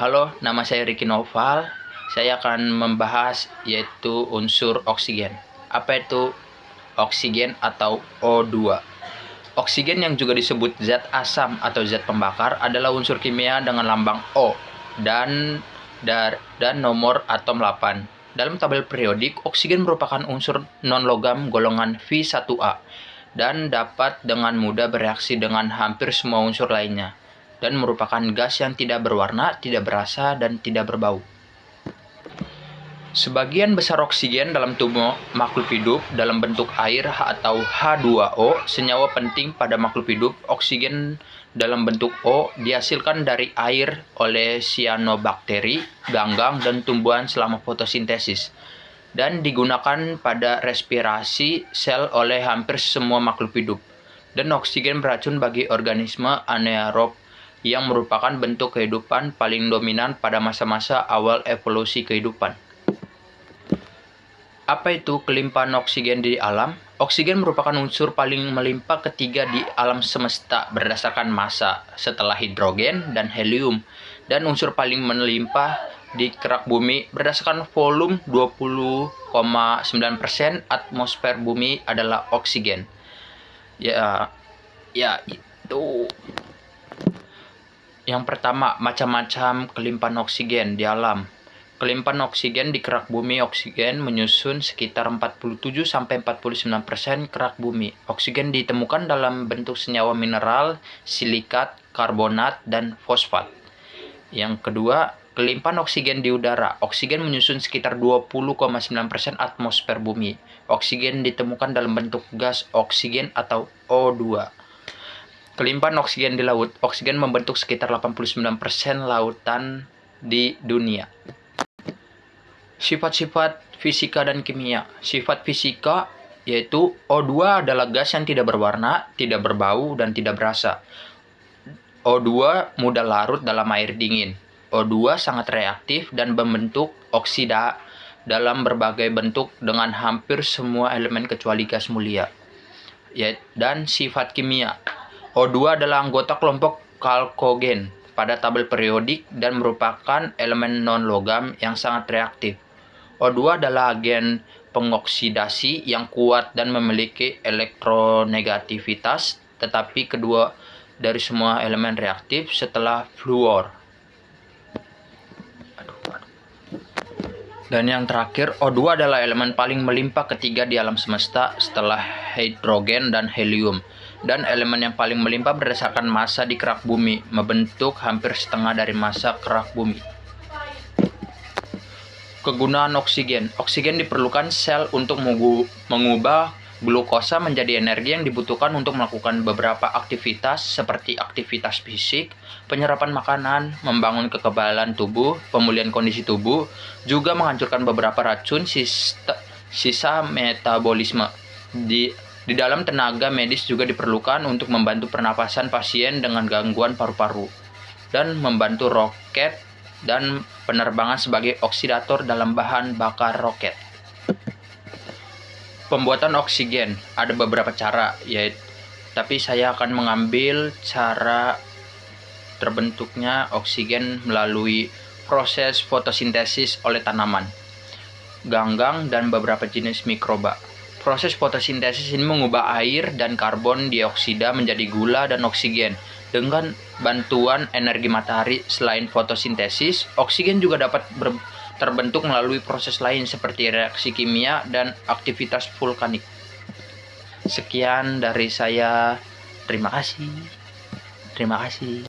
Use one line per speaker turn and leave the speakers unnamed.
Halo, nama saya Ricky Noval. Saya akan membahas yaitu unsur oksigen. Apa itu oksigen atau O2? Oksigen yang juga disebut zat asam atau zat pembakar adalah unsur kimia dengan lambang O dan nomor atom 8. Dalam tabel periodik, oksigen merupakan unsur non-logam golongan V1A dan dapat dengan mudah bereaksi dengan hampir semua unsur lainnya, dan merupakan gas yang tidak berwarna, tidak berasa, dan tidak berbau. Sebagian besar oksigen dalam tubuh makhluk hidup dalam bentuk air atau H2O, senyawa penting pada makhluk hidup. Oksigen dalam bentuk O dihasilkan dari air oleh sianobakteri, ganggang, dan tumbuhan selama fotosintesis, dan digunakan pada respirasi sel oleh hampir semua makhluk hidup. Dan oksigen beracun bagi organisme anaerob yang merupakan bentuk kehidupan paling dominan pada masa-masa awal evolusi kehidupan. Apa itu kelimpahan oksigen di alam? Oksigen merupakan unsur paling melimpah ketiga di alam semesta berdasarkan massa setelah hidrogen dan helium, dan unsur paling melimpah di kerak bumi berdasarkan volume 20,9% atmosfer bumi adalah oksigen. Ya itu. Yang pertama, macam-macam kelimpahan oksigen di alam. Kelimpahan oksigen di kerak bumi. Oksigen menyusun sekitar 47-49% kerak bumi. Oksigen ditemukan dalam bentuk senyawa mineral, silikat, karbonat, dan fosfat. Yang kedua, kelimpahan oksigen di udara. Oksigen menyusun sekitar 20,9% atmosfer bumi. Oksigen ditemukan dalam bentuk gas oksigen atau O2. Kelimpahan oksigen di laut. Oksigen membentuk sekitar 89% lautan di dunia. Sifat-sifat fisika dan kimia. Sifat fisika yaitu O2 adalah gas yang tidak berwarna, tidak berbau, dan tidak berasa. O2 mudah larut dalam air dingin. O2 sangat reaktif dan membentuk oksida dalam berbagai bentuk dengan hampir semua elemen kecuali gas mulia. Dan sifat kimia. O2 adalah anggota kelompok kalkogen pada tabel periodik dan merupakan elemen non-logam yang sangat reaktif. O2 adalah agen pengoksidasi yang kuat dan memiliki elektronegativitas, tetapi kedua dari semua elemen reaktif setelah fluor. Dan yang terakhir, O2 adalah elemen paling melimpah ketiga di alam semesta setelah hidrogen dan helium, dan elemen yang paling melimpah berdasarkan massa di kerak bumi, membentuk hampir setengah dari massa kerak bumi. Kegunaan oksigen. Oksigen diperlukan sel untuk mengubah glukosa menjadi energi yang dibutuhkan untuk melakukan beberapa aktivitas seperti aktivitas fisik, penyerapan makanan, membangun kekebalan tubuh, pemulihan kondisi tubuh, juga menghancurkan beberapa racun sisa metabolisme. Di dalam tenaga medis juga diperlukan untuk membantu pernapasan pasien dengan gangguan paru-paru, dan membantu roket dan penerbangan sebagai oksidator dalam bahan bakar roket. Pembuatan oksigen ada beberapa cara, tapi saya akan mengambil cara terbentuknya oksigen melalui proses fotosintesis oleh tanaman, ganggang, dan beberapa jenis mikroba. Proses fotosintesis ini mengubah air dan karbon dioksida menjadi gula dan oksigen dengan bantuan energi matahari. Selain fotosintesis, oksigen juga dapat terbentuk melalui proses lain seperti reaksi kimia dan aktivitas vulkanik. Sekian dari saya. Terima kasih.